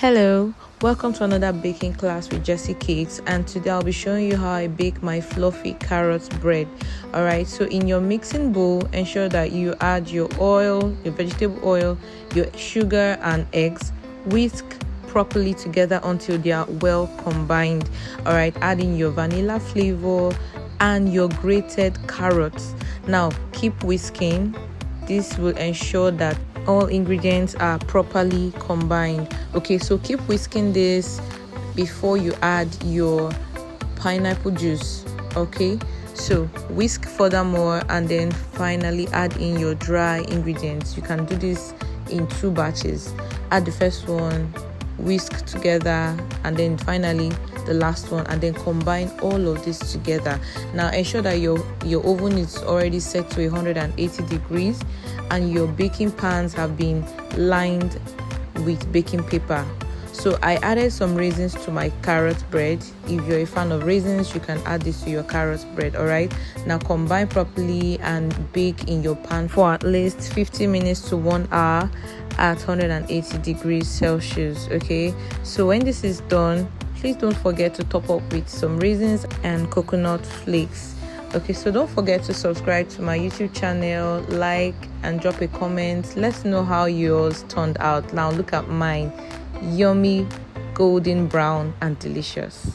Hello, welcome to another baking class with Jessie Cakes, and today I'll be showing you how I bake my fluffy carrot bread. Alright, so in your mixing bowl, ensure that you add your oil, your vegetable oil, your sugar and eggs. Whisk properly together until they are well combined. Alright, add in your vanilla flavor and your grated carrots. Now keep whisking. This will ensure that all ingredients are properly combined. Okay, so keep whisking this before you add your pineapple juice. Okay, so whisk furthermore and then finally add in your dry ingredients. You can do this in 2 batches. Add the first one, whisk together, and then finally the last one, and then combine all of this together. Now ensure that your oven is already set to 180 degrees and your baking pans have been lined with baking paper. So I added some raisins to my carrot bread. If you're a fan of raisins, you can add this to your carrot bread. All right, now combine properly and bake in your pan for at least 50 minutes to 1 hour at 180 degrees Celsius. Okay, so when this is done, please don't forget to top up with some raisins and coconut flakes. Okay, so don't forget to subscribe to my YouTube channel, like and drop a comment. Let's know how yours turned out. Now look at mine. Yummy, golden brown and delicious.